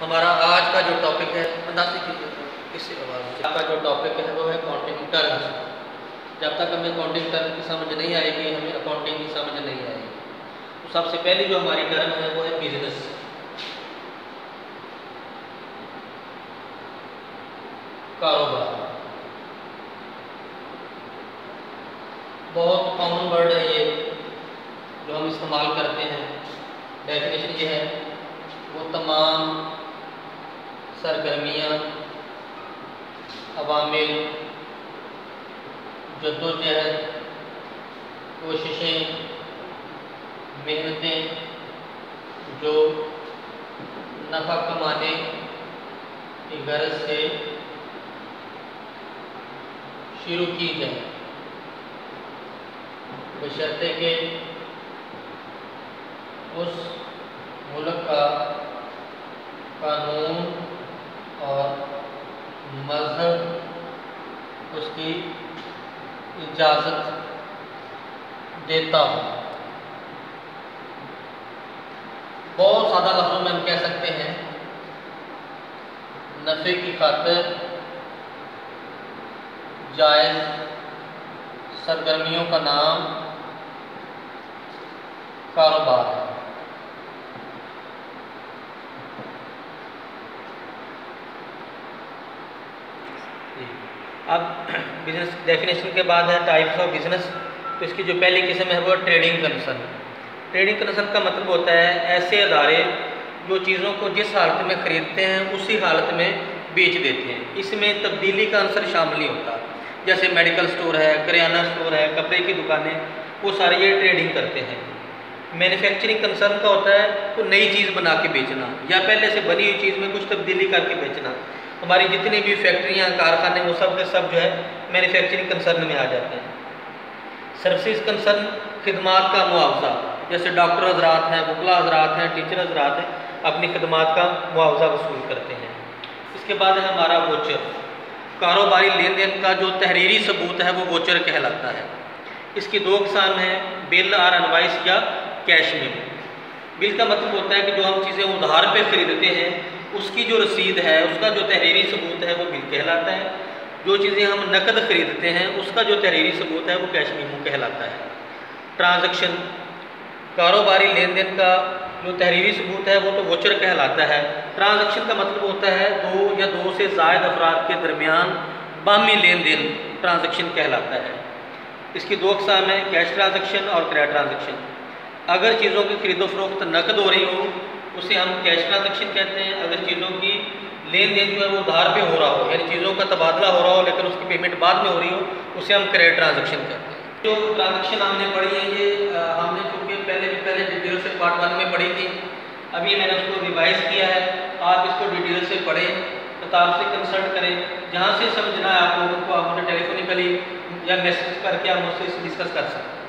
हमारा आज का जो टॉपिक है किससे का जो टॉपिक है वो है अकाउंटिंग टर्म्स। जब तक हमें अकाउंटिंग टर्म की समझ नहीं आएगी, हमें अकाउंटिंग की समझ नहीं आएगी। तो सबसे पहली जो हमारी टर्म है वो है बिजनेस। कारोबार बहुत कॉमन वर्ड है ये, जो हम इस्तेमाल करते हैं। डेफिनेशन ये है, वो तमाम सरगर्मियाँ, अवामिल, जद्दोजहद, कोशिशें, मेहनतें जो नफ़ा कमाने की गरज से शुरू की जाए, बशर्ते कि उस मुल्क का कानून और मज़हब उसकी इजाज़त देता हो। बहुत सादा लफ्ज़ों में हम कह सकते हैं, नफ़े की खातिर जायज़ सरगर्मियों का नाम कारोबार है। अब बिजनेस डेफिनेशन के बाद है टाइप्स ऑफ बिजनेस। तो इसकी जो पहली किस्म है वो ट्रेडिंग कंसर्न। ट्रेडिंग कंसर्न का मतलब होता है ऐसे अदारे जो चीज़ों को जिस हालत में ख़रीदते हैं उसी हालत में बेच देते हैं। इसमें तब्दीली का अंसर शामिल नहीं होता। जैसे मेडिकल स्टोर है, करियाना स्टोर है, कपड़े की दुकानें, वो सारे ये ट्रेडिंग करते हैं। मैन्युफैक्चरिंग कंसर्न का होता है तो नई चीज़ बना के बेचना या पहले से बनी हुई चीज़ में कुछ तब्दीली करके बेचना। हमारी जितनी भी फैक्ट्रियाँ, कारखाने, वो सब के सब जो है मैन्युफैक्चरिंग कंसर्न में आ जाते हैं। सर्विसेज कंसर्न, खिदमात का मुआवजा, जैसे डॉक्टर हजरात हैं, वकला हजरात हैं, टीचर हजरात हैं, अपनी खिदमात का मुआवजा वसूल करते हैं। इसके बाद है हमारा वोचर। कारोबारी लेन देन का जो तहरीरी सबूत है वो वोचर कहलाता है। इसकी दो अक़साम हैं, बिल और इनवॉइस या कैश में। बिल का मतलब होता है कि जो हम चीज़ें उधार पे ख़रीदते हैं उसकी जो रसीद है, उसका जो तहरीरी सबूत है वो बिल कहलाता है। जो चीज़ें हम नकद ख़रीदते हैं उसका जो तहरीरी सबूत है वो कैश मेमो कहलाता है। ट्रांजैक्शन, कारोबारी लेन देन का जो तहरीरी सबूत है वो तो वोचर कहलाता है। ट्रांजैक्शन का मतलब होता है दो या दो से ज़ायद अफराद के दरमियान बाहमी लेन देन ट्रांजैक्शन कहलाता है। इसकी दो अक़साम हैं, कैश ट्रांजैक्शन और क्रय ट्रांजैक्शन। अगर चीज़ों की खरीदो फरोख्त नकद हो रही हो उसे हम कैश ट्रांजैक्शन कहते हैं। अगर चीज़ों की लेन देन जो है वो उधार पे हो रहा हो, यानी चीज़ों का तबादला हो रहा हो लेकिन उसकी पेमेंट बाद में हो रही हो, उसे हम क्रय ट्रांजैक्शन कहते हैं। जो ट्रांजैक्शन हमने पढ़ी है ये हमने चूँकि पहले डिटेल से पार्ट 1 में पढ़ी थी, अभी मैंने उसको रिवाइज़ किया है। आप इसको डिटेल से पढ़ें, किताब से कंसल्ट करें, जहाँ से समझना है आप लोगों को आप मुझे टेलीफोनिकली या मैसेज करके आप मुझसे डिस्कस कर सकते हैं।